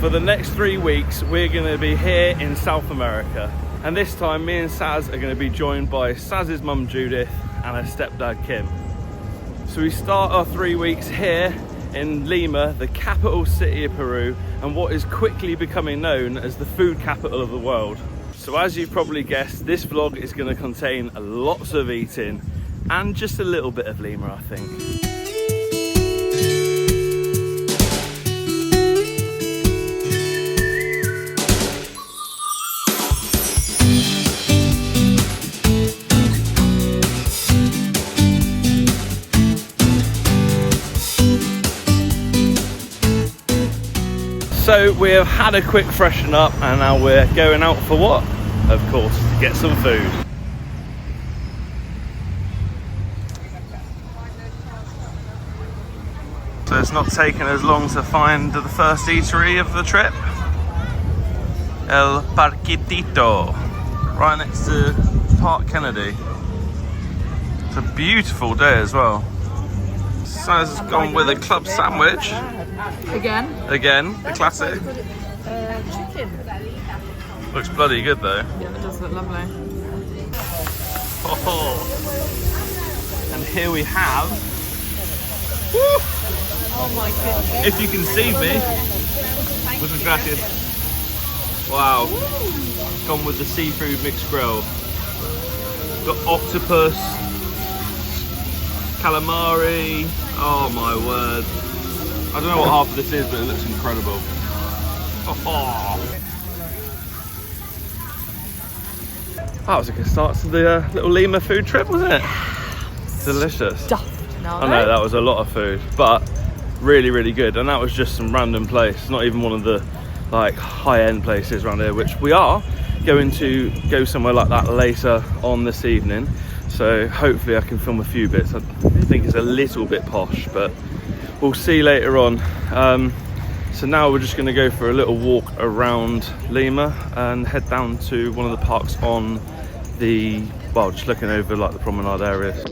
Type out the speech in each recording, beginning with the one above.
For the next 3 weeks, we're going to be here in South America. And this time, me and Saz are going to be joined by Saz's mum Judith and her stepdad Kim. So we start our 3 weeks here in Lima, the capital city of Peru, and what is quickly becoming known as the food capital of the world. So as you've probably guessed, this vlog is going to contain lots of eating and just a little bit of Lima, I think. So we have had a quick freshen up and now we're going out for what? Of course, to get some food. So it's not taken as long to find the first eatery of the trip. El Parquitito, right next to Park Kennedy. It's a beautiful day as well. Saz has gone with a club sandwich. Again, the classic. Chicken. Looks bloody good though. Yeah, it does look lovely. Oh. And here we have. Woo! Oh my goodness. If you can see me. Muchas gracias. Wow. Gone with the seafood mixed grill. Got octopus, calamari. Oh my word. I don't know what half of this is, but it looks incredible. Oh. That was a good start to the little Lima food trip, wasn't it? Delicious. Stuffed. No, I know, that was a lot of food, but really, really good. And that was just some random place, not even one of the like high-end places around here, which we are going to go somewhere like that later on this evening. So hopefully I can film a few bits. I think it's a little bit posh, but we'll see later on. So now we're just going to go for a little walk around Lima and head down to one of the parks on the, well, just looking over like the promenade areas.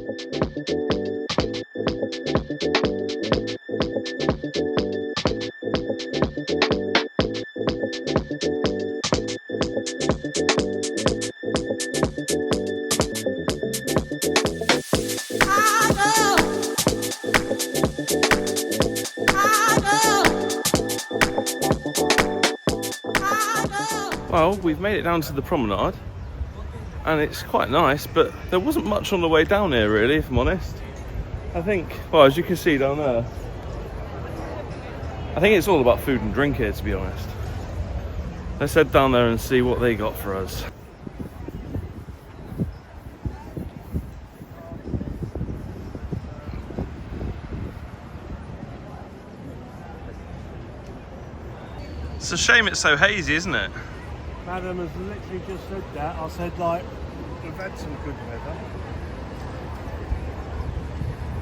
Well, we've made it down to the promenade and it's quite nice, but there wasn't much on the way down here really, if I'm honest. I think, well, as you can see down there, I think it's all about food and drink here, to be honest. Let's head down there and see what they got for us. It's a shame it's so hazy, isn't it? Madam has literally just said that. I said, like, we've had some good weather.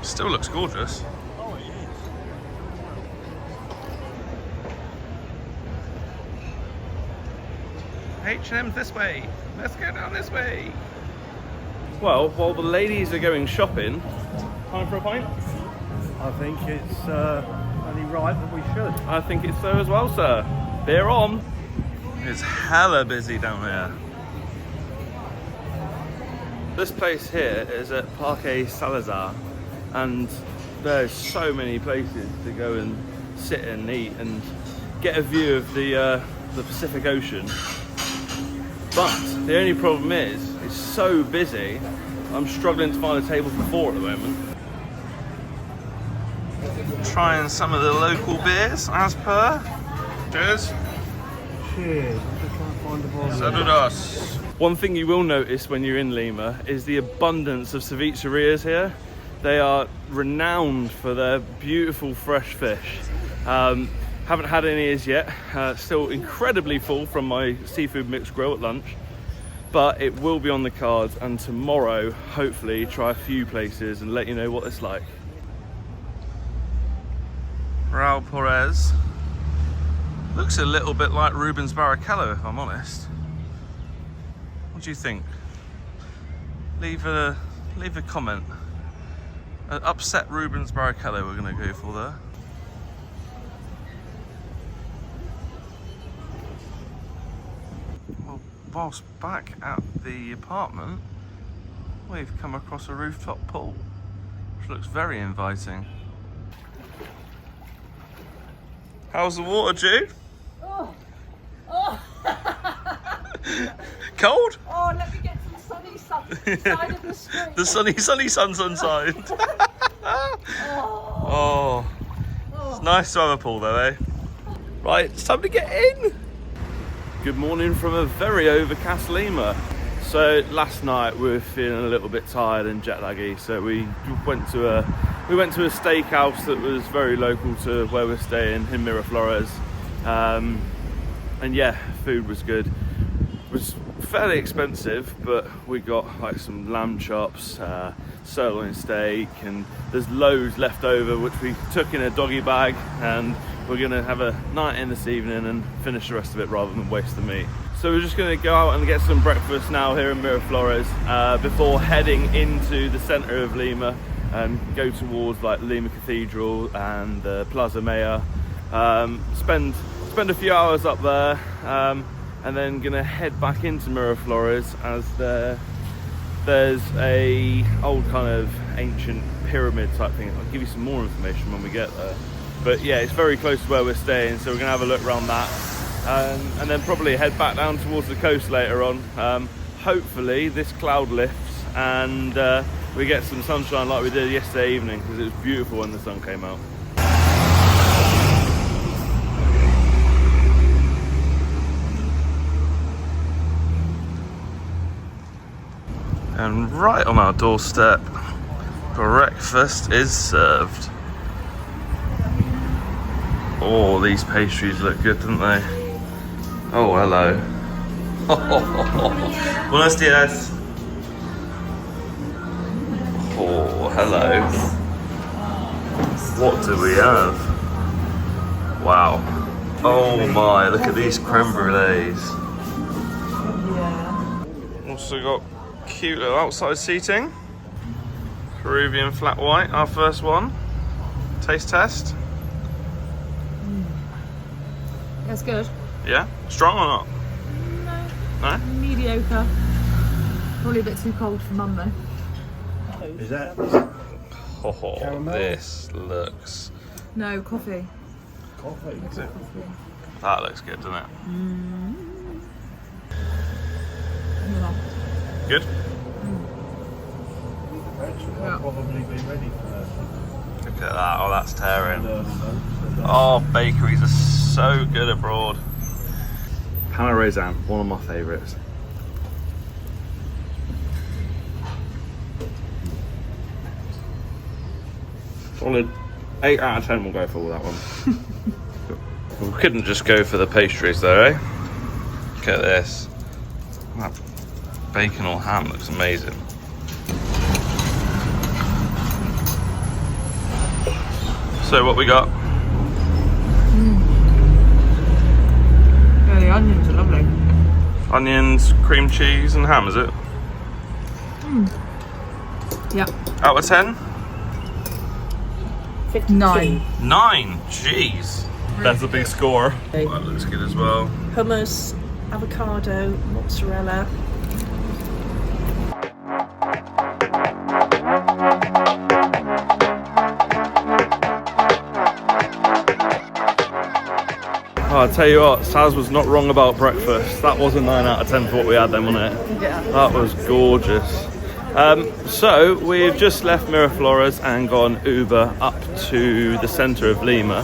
Still looks gorgeous. Oh, it is. H&M's this way. Let's go down this way. Well, while the ladies are going shopping, time for a pint? I think it's only right that we should. I think it's so as well, sir. Beer on. It's hella busy down here. This place here is at Parque Salazar, and there's so many places to go and sit and eat and get a view of the Pacific Ocean. But the only problem is, it's so busy, I'm struggling to find a table for four at the moment. Trying some of the local beers as per. Cheers. Cheers. I'm just trying to find the volume. Saludos. One thing you will notice when you're in Lima is the abundance of cevicherias here. They are renowned for their beautiful fresh fish. Haven't had any as yet. Still incredibly full from my seafood mixed grill at lunch. But it will be on the cards, and tomorrow, hopefully, try a few places and let you know what it's like. Raul Perez. Looks a little bit like Rubens Barrichello, if I'm honest. What do you think? Leave a comment. An upset Rubens Barrichello we're going to go for there. whilst back at the apartment, we've come across a rooftop pool, which looks very inviting. How's the water, Jude? Oh. Oh. Cold? Oh, let me get to the sunny side of the street. The sunny sun side. Oh. It's nice to have a pool though, eh? Right, it's time to get in. Good morning from a very overcast Lima. So last night we were feeling a little bit tired and jet laggy, so we went to a steakhouse that was very local to where we're staying in Miraflores. And yeah, food was good. It was fairly expensive, but we got like some lamb chops, sirloin steak, and there's loads left over which we took in a doggy bag, and we're gonna have a night in this evening and finish the rest of it rather than waste the meat. So we're just gonna go out and get some breakfast now here in Miraflores before heading into the center of Lima and go towards like Lima Cathedral and Plaza Mayor. Spend a few hours up there, and then gonna head back into Miraflores as there's a old kind of ancient pyramid type thing. I'll give you some more information when we get there. But yeah, it's very close to where we're staying, so we're gonna have a look around that, and then probably head back down towards the coast later on. Hopefully this cloud lifts and we get some sunshine like we did yesterday evening, because it was beautiful when the sun came out. And right on our doorstep, breakfast is served. Oh, these pastries look good, don't they? Oh, hello. Buenos dias. Oh, hello. What do we have? Wow. Oh my, look at these creme brulees. Also got cute little outside seating. Peruvian flat white, our first one. Taste test. That's good. Yeah? Strong or not? No? Mediocre. Probably a bit too cold for mum though. Is that? Oh, Caramel? this looks... No, coffee. Coffee? That looks good, doesn't it? Yeah. Good? I'll probably be ready for that. Look at that, oh that's tearing. Oh, bakeries are so good abroad. Parmesan, one of my favourites. Solid 8 out of 10 we'll go for that one. We couldn't just go for the pastries though, eh? Look at this. That bacon or ham looks amazing. So what we got? Yeah, the onions are lovely. Onions, cream cheese and ham, is it? Yeah. Out of 10? 9. 9, jeez. That's a big score. That looks good as well. Hummus, avocado, mozzarella. Oh, I tell you what, Saz was not wrong about breakfast. That was a 9 out of 10 for what we had then, wasn't it? Yeah. That was gorgeous. So we've just left Miraflores and gone Uber up to the centre of Lima.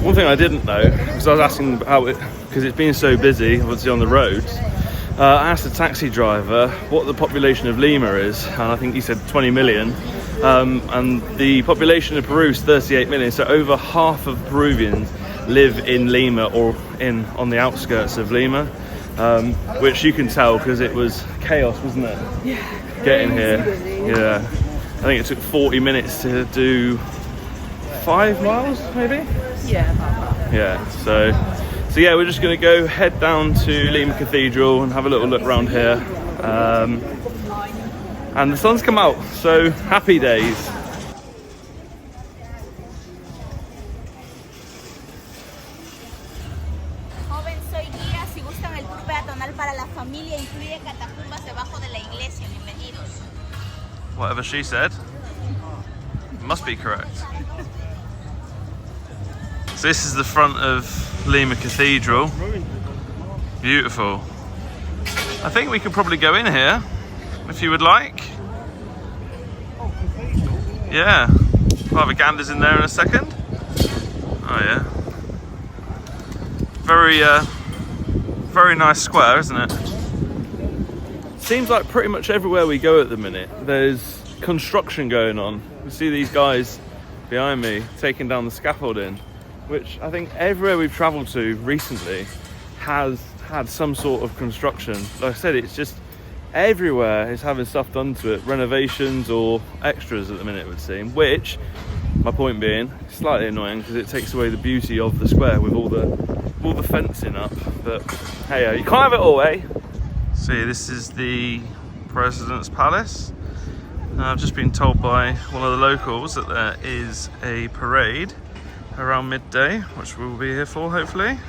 One thing I didn't know, because I was asking how it, because it's been so busy, obviously on the roads, I asked the taxi driver what the population of Lima is, and I think he said 20 million. And the population of Peru is 38 million, so over half of Peruvians live in Lima or on the outskirts of Lima, which you can tell because it was chaos, wasn't it? Yeah. Getting here. Yeah. I think it took 40 minutes to do 5 miles, maybe? Yeah, about that. Yeah, so yeah, we're just going to go head down to Lima Cathedral and have a little look around here. And the sun's come out, so happy days. Joven, soy guía. Si gusta El tour peatonal para la familia incluye catacumbas debajo de la iglesia. Bienvenidos. Whatever she said must be correct. So this is the front of Lima Cathedral. Beautiful. I think we could probably go in here if you would like. Yeah. We'll have a ganders in there in a second. Oh yeah. Very nice square, isn't it? Seems like pretty much everywhere we go at the minute, there's construction going on. You see these guys behind me taking down the scaffolding, which I think everywhere we've travelled to recently has had some sort of construction. Like I said, it's just everywhere is having stuff done to it, renovations or extras at the minute it would seem, which, my point being, slightly annoying because it takes away the beauty of the square with all the fencing up. But hey, you can't have it all, eh? See, this is the President's Palace. I've just been told by one of the locals that there is a parade around midday, which we'll be here for, hopefully.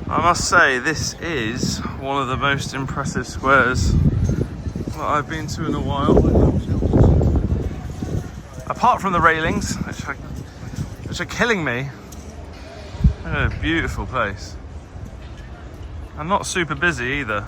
I must say, this is one of the most impressive squares that I've been to in a while. Apart from the railings, which are killing me. A beautiful place. And not super busy either.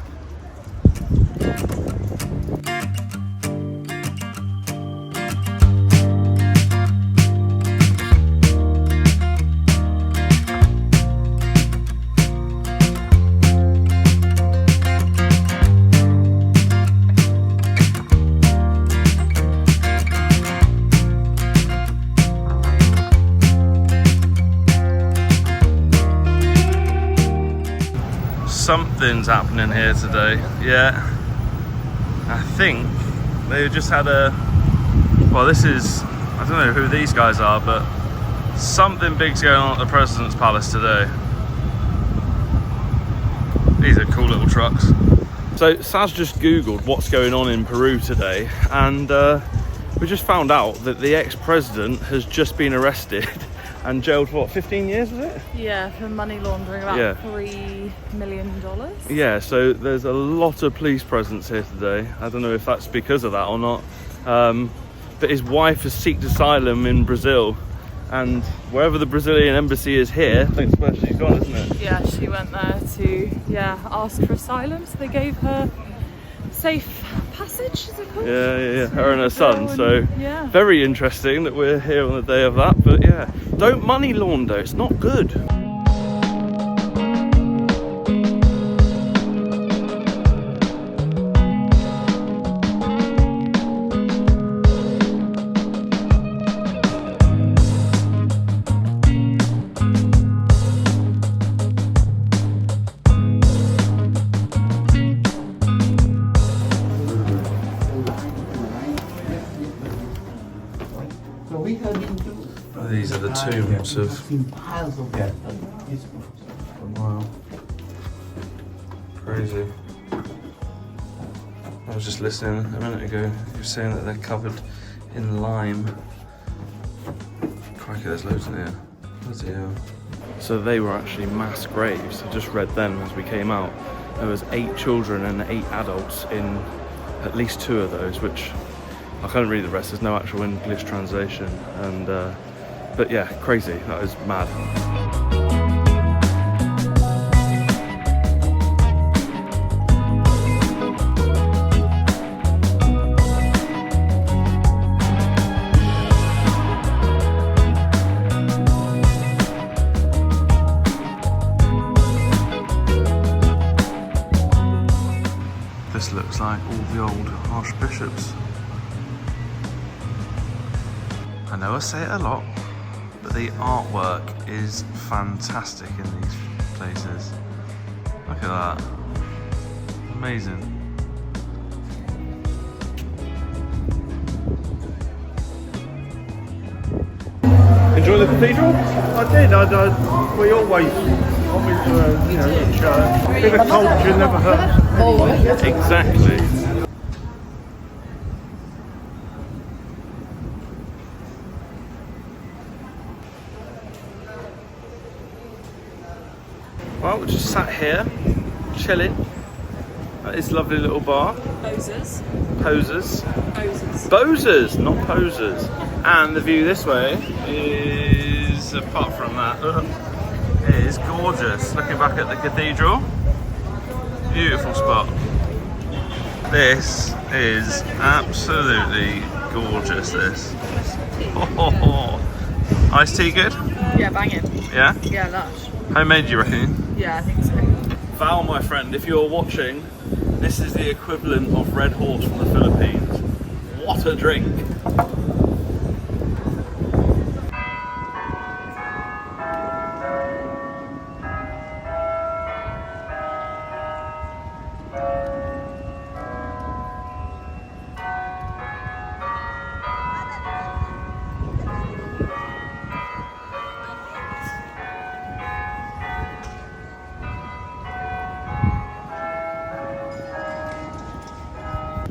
Something's happening here today. Yeah, I think they just had well, this is, I don't know who these guys are, but something big's going on at the President's Palace today. These are cool little trucks. So Saz just googled what's going on in Peru today, and we just found out that the ex-president has just been arrested and jailed for what, 15 years was it? Yeah, for money laundering, about $3 million. Yeah, so there's a lot of police presence here today. I don't know if that's because of that or not. But his wife has sought asylum in Brazil, and wherever the Brazilian embassy is here, I think it's where she's gone, isn't it? Yeah, she went there to ask for asylum, so they gave her safe passage, is it called? Yeah, her and her son. So yeah, very interesting that we're here on the day of that. But yeah, don't money launder, it's not good. These are the tombs of... Wow. Crazy. I was just listening a minute ago. You were saying that they're covered in lime. Crikey, there's loads in here. Bloody hell. So they were actually mass graves. I just read then as we came out. There was 8 children and 8 adults in at least 2 of those, which I can't read the rest. There's no actual English translation. And but yeah, crazy. That is mad. This looks like all the old archbishops. I know I say it a lot, but the artwork is fantastic in these places. Look at that. Amazing. Enjoy the cathedral? I did. We always went to a church. A bit of culture never hurts. Exactly. Well, we just sat here chilling at this lovely little bar. Posers. Posers. Posers. Bozers, not posers. And the view this way is, apart from that, it is gorgeous. Looking back at the cathedral, beautiful spot. This is absolutely gorgeous, this. Oh. Iced tea good? Yeah, banging. Yeah? Yeah, lush. Homemade, you reckon? Yeah, I think so. Val, my friend, if you're watching, this is the equivalent of Red Horse from the Philippines. What a drink!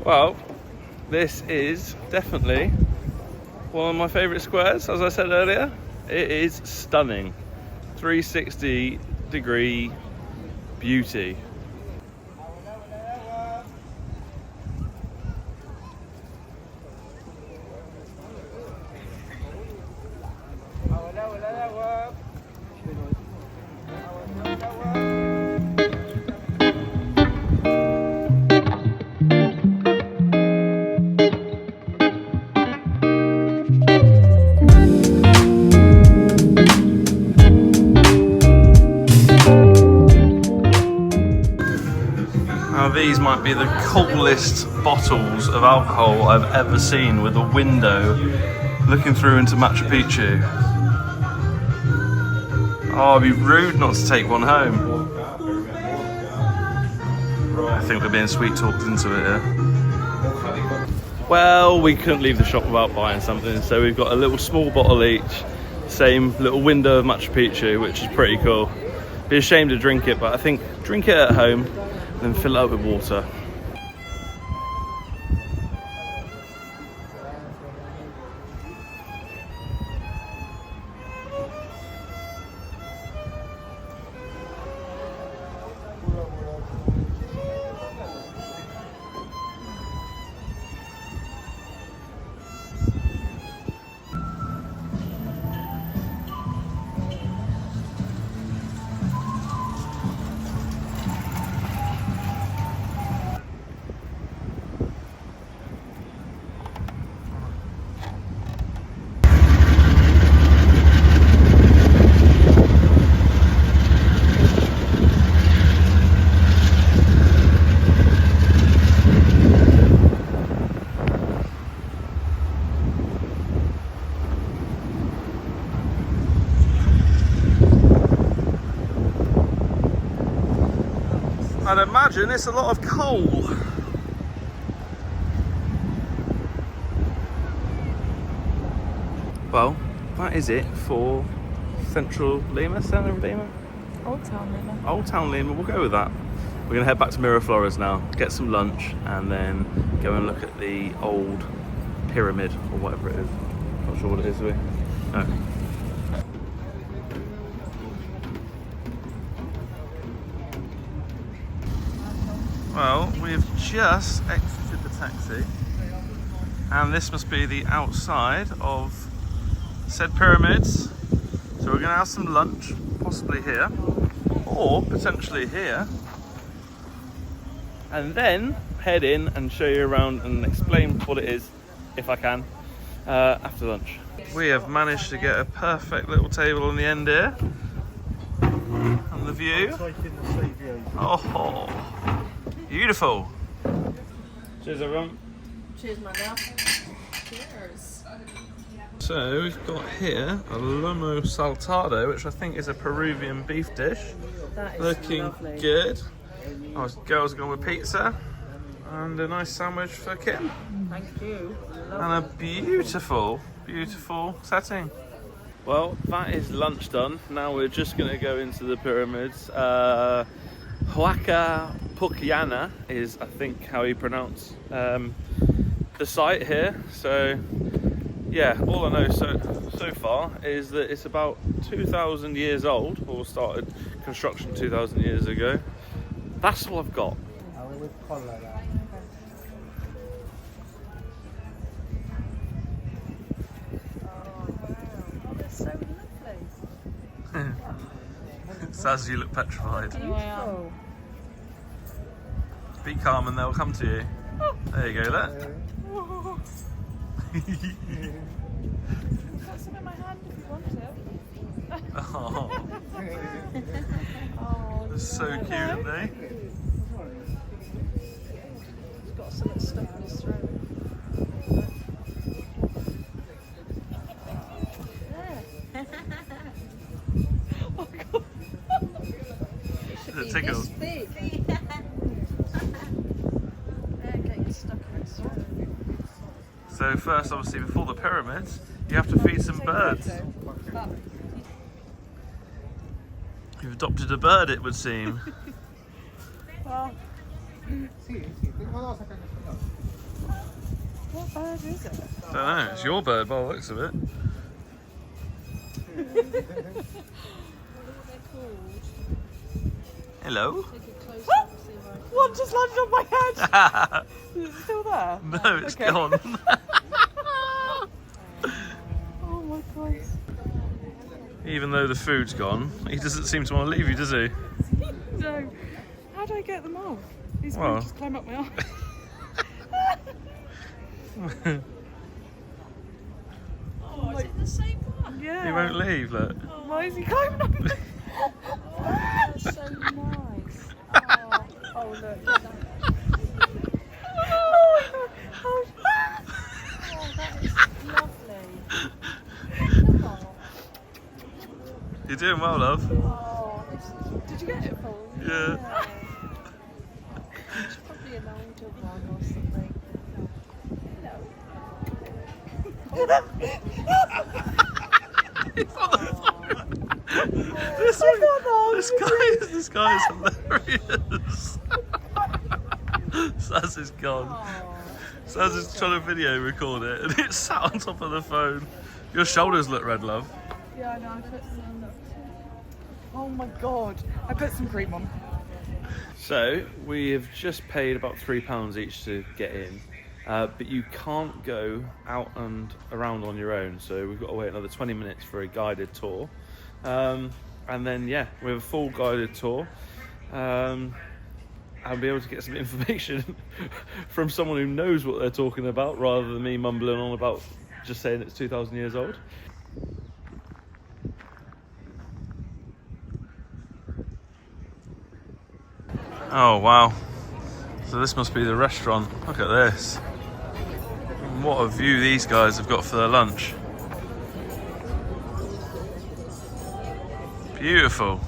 Well, this is definitely one of my favourite squares, as I said earlier. It is stunning. 360-degree beauty. Now these might be the coolest bottles of alcohol I've ever seen, with a window looking through into Machu Picchu. Oh, it'd be rude not to take one home. I think we're being sweet talked into it here. Well, we couldn't leave the shop without buying something, so we've got a little small bottle each, same little window of Machu Picchu, which is pretty cool. Be ashamed to drink it, but I think drink it at home, then fill it up with water. I'd imagine it's a lot of coal. Well, that is it for Central Lima, Center of Lima? Old Town Lima. Old Town Lima, we'll go with that. We're gonna head back to Miraflores now, get some lunch, and then go and look at the old pyramid, or whatever it is. Not sure what it is, are we? No. Well, we've just exited the taxi, and this must be the outside of said pyramids. So we're going to have some lunch, possibly here, or potentially here, and then head in and show you around and explain what it is, if I can, after lunch. We have managed to get a perfect little table in the end here, and the view. Oh. Beautiful. Cheers, everyone. Cheers, my love. Cheers. So we've got here a lomo saltado, which I think is a Peruvian beef dish. That is looking lovely. good. Our girls are going with pizza and a nice sandwich for Kim. Thank you. And a beautiful, beautiful setting. Well, that is lunch done. Now we're just going to go into the pyramids. Huaca Pucllana is, I think, how you pronounce the site here. So yeah, all I know so far is that it's about 2,000 years old, or started construction 2,000 years ago. That's all I've got. Oh, they're so lovely. Saz, you look petrified. Wow. Be calm and they'll come to you. There you go, look. I've got some in my hand if you want it. Oh, Oh, they're so cute, aren't they? He's got something stuck in his throat. Is it tickled? They're getting stuck in his throat. So first, obviously, before the pyramids, you have to feed some birds. You've adopted a bird, it would seem. well, what bird is it? Don't know, it's your bird by the looks of it. What are they called? Hello? Take it close up and see if I can. One just landed on my head. Is it still there? No, it's Okay. gone. Oh my god. Even though the food's gone, he doesn't seem to want to leave you, does he? No. How do I get them off? These Well. will just climb up my arm. Oh, is it the same one? Yeah. He won't leave, look. Why is he climbing up? That's so nice. Oh, look. Oh, That is lovely. Oh, You're doing well, love. this is did you get it, Paul? Yeah. It's probably an older one or something. This guy is hilarious. Saz is gone. Saz is trying to video record it and it's sat on top of the phone. Your shoulders look red, love. Yeah, I know. I put some. Oh my god! I put some cream on. So we have just paid about £3 each to get in, but you can't go out and around on your own. So we've got to wait another 20 minutes for a guided tour, and then yeah, we have a full guided tour. I'll be able to get some information from someone who knows what they're talking about, rather than me mumbling on about just saying it's 2,000 years old. Oh wow, so this must be the restaurant. Look at this. What a view these guys have got for their lunch. Beautiful.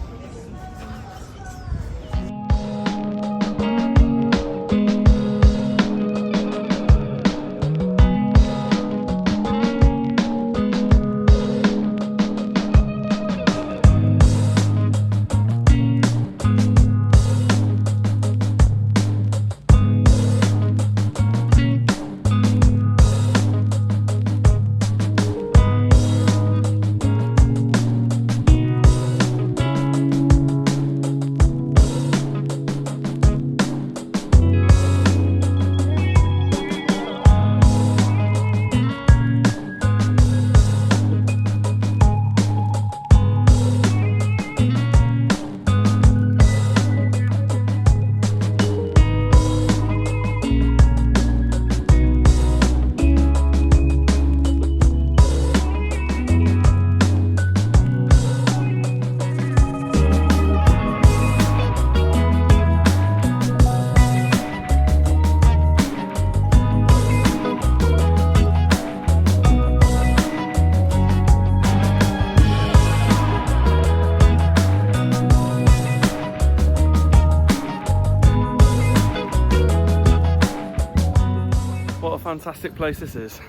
Fantastic place this is.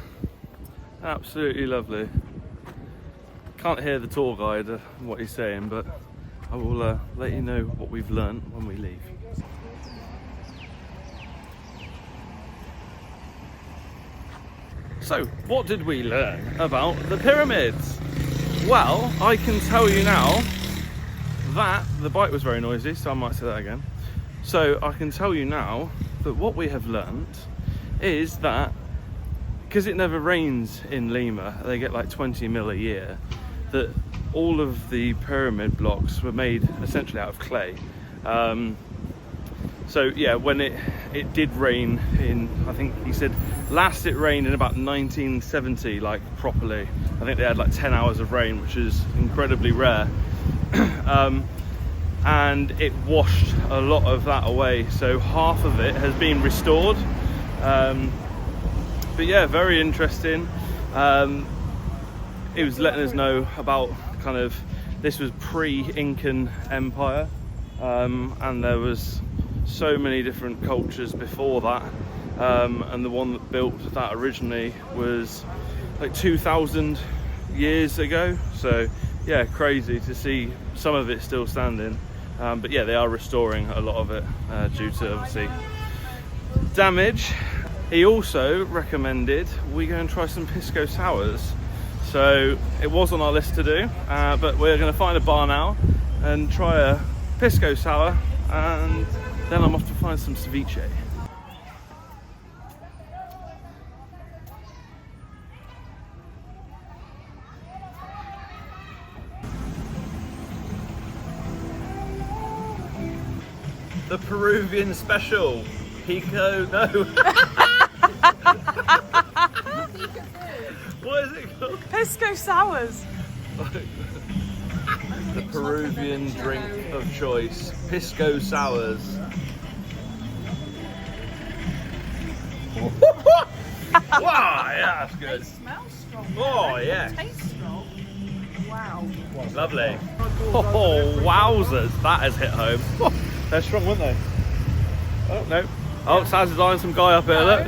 Absolutely lovely. Can't hear the tour guide what he's saying, but I will let you know what we've learnt when we leave. So, what did we learn about the pyramids? Well, I can tell you now that the bike was very noisy, so I might say that again. So I can tell you now that what we have learnt is that because it never rains in Lima, they get like 20 mil a year, that all of the pyramid blocks were made essentially out of clay. So yeah, when it did rain in, I think he said last it rained in about 1970, like properly. I think they had like 10 hours of rain, which is incredibly rare. And it washed a lot of that away. So half of it has been restored. But yeah, very interesting. It was letting us know about kind of, this was pre-Incan Empire, and there was so many different cultures before that, and the one that built that originally was like 2,000 years ago. So yeah, crazy to see some of it still standing, but yeah, they are restoring a lot of it due to obviously damage. He also recommended we go and try some pisco sours. So it was on our list to do, but we're going to find a bar now and try a pisco sour, and then I'm off to find some ceviche. The Peruvian special, pico, no. What is it called? Pisco sours. The Peruvian drink of choice, pisco sours. Wow, yeah, that's good. They smell strong. Oh, yeah. Taste strong. Wow. Lovely. Oh, wowzers, that has hit home. They're strong, weren't they? Oh, no. Oh, Saz is eyeing some guy up here, look.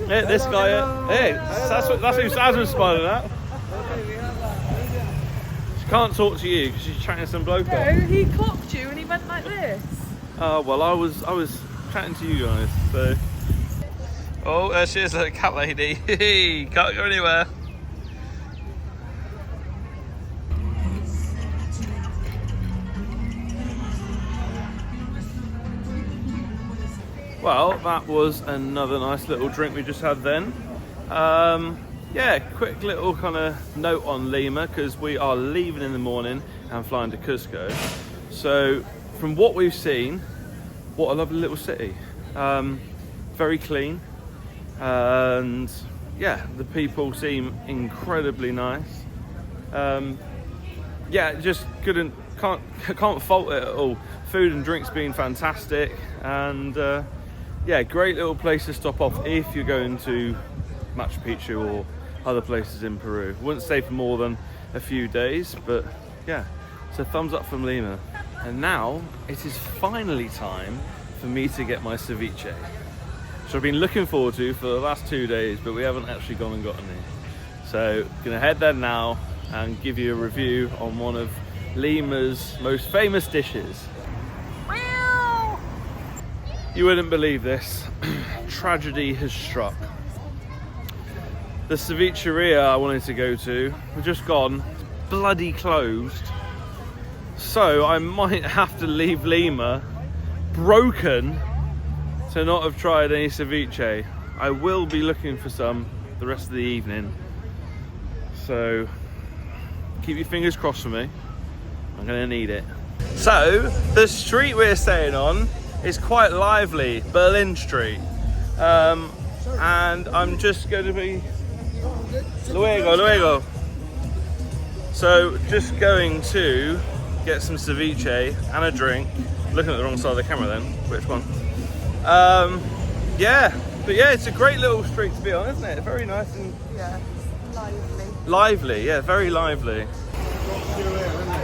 Hey, this guy here. Hey, that's who Saz was smiling at. She can't talk to you because she's chatting to some bloke. No, he clocked you and he went like this. Well, I was chatting to you guys, so. Oh, there she is, a cat lady. Can't go anywhere. Well, that was another nice little drink we just had then. Yeah, quick little kind of note on Lima, because we are leaving in the morning and flying to Cusco. So from what we've seen, what a lovely little city. Very clean, and yeah, the people seem incredibly nice. Yeah, just can't fault it at all. Food and drinks being fantastic, and yeah, great little place to stop off if you're going to Machu Picchu or other places in Peru. Wouldn't stay for more than a few days, but yeah, so thumbs up from Lima. And now it is finally time for me to get my ceviche, which I've been looking forward to for the last 2 days, but we haven't actually gone and gotten any. So gonna head there now and give you a review on one of Lima's most famous dishes. You wouldn't believe this. Tragedy has struck. The cevicheria I wanted to go to, we've just gone, bloody closed. So I might have to leave Lima broken to not have tried any ceviche. I will be looking for some the rest of the evening. So keep your fingers crossed for me. I'm gonna need it. So the street we're staying on is quite lively, Berlin Street, and I'm just going to be luego. So just going to get some ceviche and a drink. Looking at the wrong side of the camera then. Which one? Yeah, but yeah, it's a great little street to be on, isn't it? Very nice and Yeah, lively. lively. Yeah, very lively.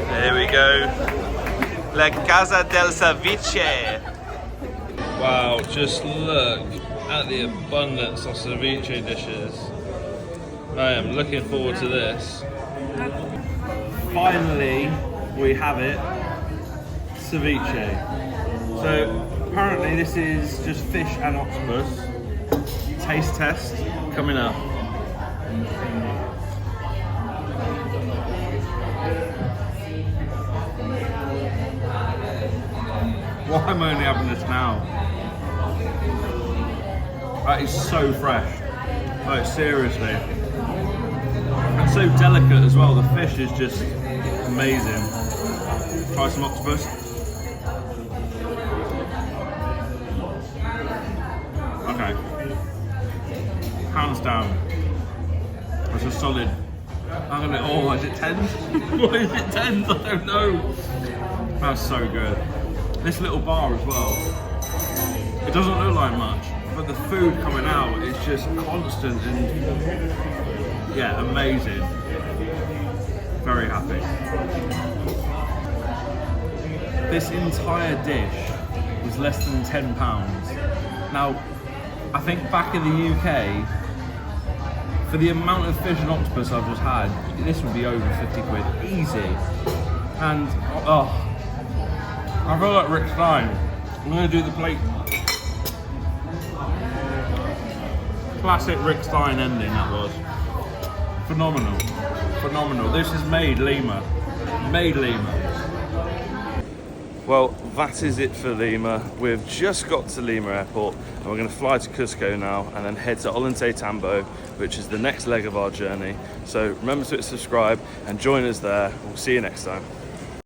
There we go. La Casa del Ceviche. Wow, just look at the abundance of ceviche dishes. I am looking forward to this. Finally, we have it. Ceviche. So apparently this is just fish and octopus. Taste test coming up. Why am I only having this now? That is so fresh. Like, seriously. And so delicate as well. The fish is just amazing. Try some octopus. Okay. Hands down. That's a solid. I'm gonna. Oh, is it 10s? What is it, 10s? I don't know. That's so good. This little bar as well. It doesn't look like much, but the food coming out is just constant and yeah, amazing. Very happy. This entire dish was less than £10. Now, I think back in the UK, for the amount of fish and octopus I've just had, this would be over 50 quid, easy. And, oh, I feel like Rick Stein. I'm gonna do the plate. Classic Rick Stein ending, that was. Phenomenal, phenomenal. This is made Lima. Made Lima. Well, that is it for Lima. We've just got to Lima Airport and we're going to fly to Cusco now and then head to Ollantay Tambo, which is the next leg of our journey. So remember to hit subscribe and join us there. We'll see you next time.